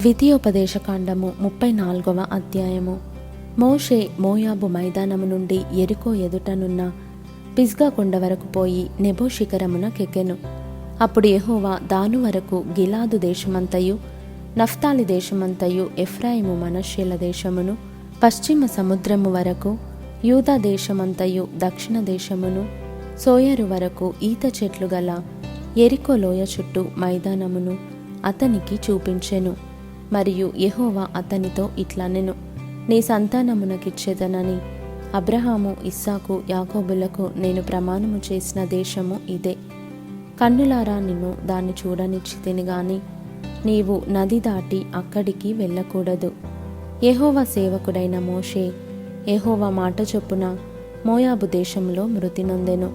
ద్వితీయోపదేశకాండము 34వ అధ్యాయము. మోషే మోయాబు మైదానము నుండి యెరికో ఎదుటనున్న పిస్గా కొండ వరకు పోయి నెబో శిఖరమునకెక్కెను. అప్పుడు యెహోవా దాను వరకు గిలాదు దేశమంతయు, నఫ్తాలి దేశమంతయు, ఎఫ్రాయిము మనష్షేల దేశమును, పశ్చిమ సముద్రము వరకు యూదా దేశమంతయు, దక్షిణ దేశమును, సోయరు వరకు ఈత చెట్లు గల యెరికో లోయ చుట్టూ మైదానమును అతనికి చూపించెను. మరియు యెహోవా అతనితో ఇట్లనెను, నీ సంతానమునకిచ్చేదనని అబ్రహాము, ఇస్సాకు, యాకోబులకు నేను ప్రమాణము చేసిన దేశము ఇదే. కన్నులారా నిన్ను దాన్ని చూడనిచ్చితిని గాని నీవు నది దాటి అక్కడికి వెళ్ళకూడదు. యెహోవా సేవకుడైన మోషే యెహోవా మాట చొప్పున మోయాబు దేశంలో మృతి నొందెను.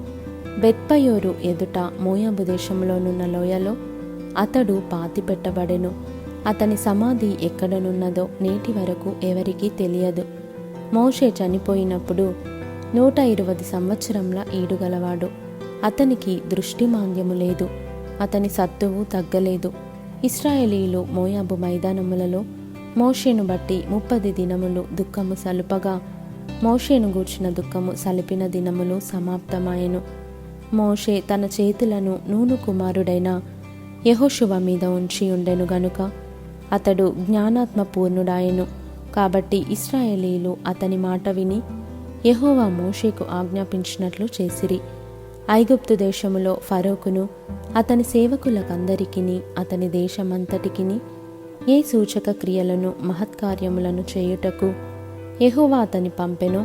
బెత్పయోరు ఎదుట మోయాబు దేశంలోనున్న లోయలో అతడు పాతిపెట్టబడెను. అతని సమాధి ఎక్కడనున్నదో నేటి వరకు ఎవరికీ తెలియదు. మోషే చనిపోయినప్పుడు 120 సంవత్సరంల ఈడుగలవాడు. అతనికి దృష్టిమాంద్యము లేదు, అతని సత్తువు తగ్గలేదు. ఇశ్రాయేలీయులు మోయాబు మైదానములలో మోషేను బట్టి 30 దినములు దుఃఖము సలుపగా మోషేను గూర్చిన దుఃఖము సలిపిన దినములు సమాప్తమాయెను. మోషే తన చేతులను నూను కుమారుడైన యెహోషువ మీద ఉంచి ఉండెను గనుక అతడు జ్ఞానాత్మ పూర్ణుడాయెను. కాబట్టి ఇశ్రాయేలీయులు అతని మాట విని యెహోవా మోషేకు ఆజ్ఞాపించినట్లు చేసిరి. ఐగుప్తు దేశములో ఫరోకును అతని సేవకులకందరికిని అతని దేశమంతటికిని ఏ సూచక క్రియలను మహత్కార్యములను చేయుటకు యెహోవా అతని పంపెనో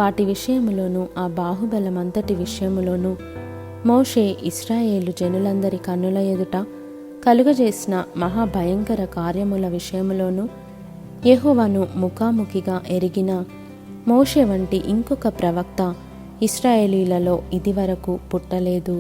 వాటి విషయములోను ఆ బాహుబలమంతటి విషయములోను మోషే ఇశ్రాయేలు జనులందరి కన్నుల ఎదుట కలుగజేసిన మహాభయంకర కార్యముల విషయములోను యెహోవాను ముఖాముఖిగా ఎరిగిన మోషే వంటి ఇంకొక ప్రవక్త ఇశ్రాయేలీయులలో ఇదివరకు పుట్టలేదు.